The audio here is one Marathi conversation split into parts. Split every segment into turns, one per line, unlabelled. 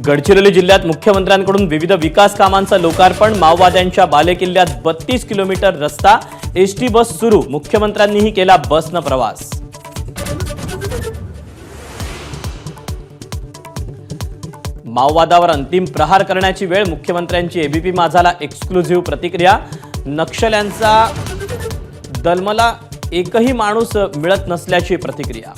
गडचिरोली जिल्ह्यात मुख्यमंत्र्यांकडून विविध विकास कामांचं लोकार्पण। माओवाद्यांच्या बालेकिल्ल्यात 32 किलोमीटर रस्ता, एसटी बस सुरू। मुख्यमंत्र्यांनीही केला बसनं प्रवास। माओवादावर अंतिम प्रहार करण्याची वेळ, मुख्यमंत्र्यांची एबीपी माझाला एक्सक्लुझिव्ह प्रतिक्रिया। नक्षल्यांचा दलमला एकही माणूस मिळत नसल्याची प्रतिक्रिया।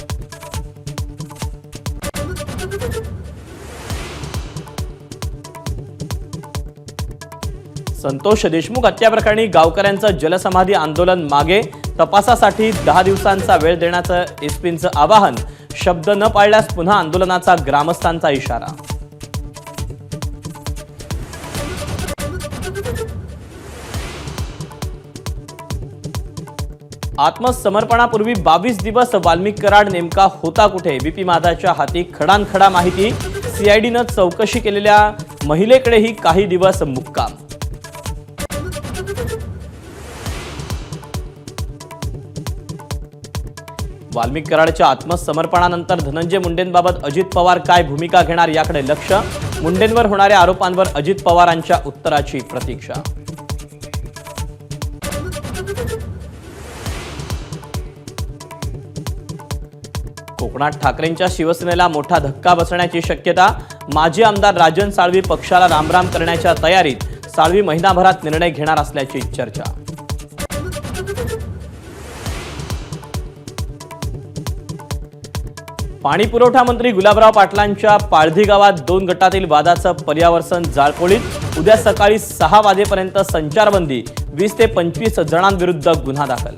संतोष देशमुख हत्याप्रकरणी गावकऱ्यांचं जलसमाधी आंदोलन मागे, तपासासाठी 10 दिवसांचा वेळ देण्याचं एसपींचं आवाहन। शब्द न पाळल्यास पुन्हा आंदोलनाचा ग्रामस्थांचा इशारा। आत्मसमर्पणापूर्वी 22 दिवस वाल्मिक कराड नेमका होता कुठे? एबीपी माझाच्या हाती खडानखडा माहिती। सीआयडीनं चौकशी केलेल्या महिलेकडेही काही दिवस मुक्काम। वाल्मिक कराडच्या आत्मसमर्पणानंतर धनंजय मुंडेंबाबत अजित पवार काय भूमिका घेणार याकडे लक्ष। मुंडेंवर होणाऱ्या आरोपांवर अजित पवारांच्या उत्तराची प्रतीक्षा। कोकणात ठाकरेंच्या शिवसेनेला मोठा धक्का बसण्याची शक्यता। माजी आमदार राजन साळवी पक्षाला रामराम करण्याच्या तयारीत। साळवी महिनाभरात निर्णय घेणार असल्याची चर्चा। पाणी पुरवठा मंत्री गुलाबराव पाटलांच्या पाळधी गावात 2 गटातील वादाचं पर्यावसन जाळपोळीत। उद्या सकाळी 6 वाजेपर्यंत संचारबंदी। 20 ते 25 जणांविरुद्ध गुन्हा दाखल।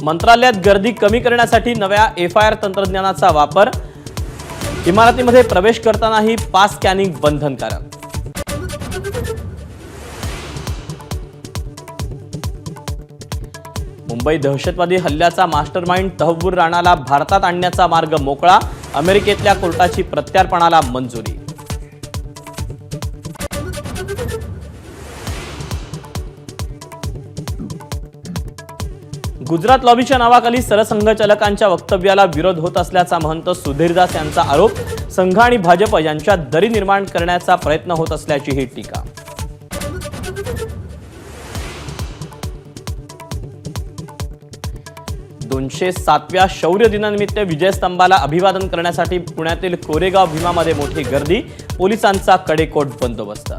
मंत्रालयात गर्दी कमी करण्यासाठी नव्या एफआयआर तंत्रज्ञानाचा वापर। इमारतीमध्ये प्रवेश करतानाही पास स्कॅनिंग बंधनकारक। मुंबई दहशतवादी हल्ल्याचा मास्टरमाइंड तहव्वूर राणाला भारतात आणण्याचा मार्ग मोकळा। अमेरिकेतल्या कोर्टाची प्रत्यार्पणाला मंजुरी। गुजरात लॉबीच्या नावाखाली सरसंघचालकांच्या वक्तव्याला विरोध होत असल्याचा महंत सुधीरदास यांचा आरोप। संघ आणि भाजप यांच्यात दरी निर्माण करण्याचा प्रयत्न होत असल्याची ही टीका। ...207व्या शौर्य दिनानिमित्त विजयस्तंभाला अभिवादन करण्यासाठी पुण्यातील कोरेगाव भीमामध्ये मोठी गर्दी। पोलिसांचा कडेकोट बंदोबस्त।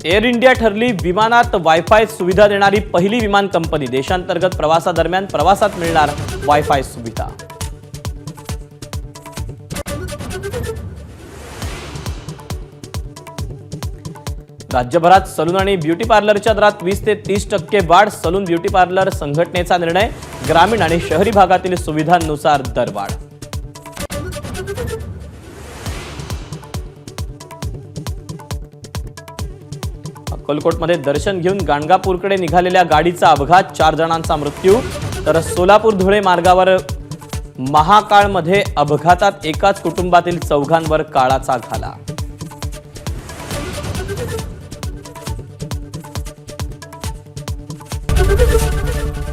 एअर इंडिया ठरली विमानात वायफाय सुविधा देणारी पहिली विमान कंपनी। देशांतर्गत प्रवासादरम्यान प्रवासात मिळणार वायफाय सुविधा। राज्यभरात सलून आणि ब्युटी पार्लरच्या दरात 20 ते 30% वाढ। सलून ब्युटी पार्लर संघटनेचा निर्णय। ग्रामीण आणि शहरी भागातील सुविधांनुसार दरवाढ। अक्कलकोटमध्ये दर्शन घेऊन गाणगापूरकडे निघालेल्या गाडीचा अपघात। 4 जणांचा मृत्यू। तर सोलापूर धुळे मार्गावर महाकाळमध्ये अपघातात एकाच कुटुंबातील 4घांवर काळाचा घाला।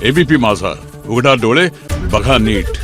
एबीपी माझा, उघडा डोळे बघा नीट।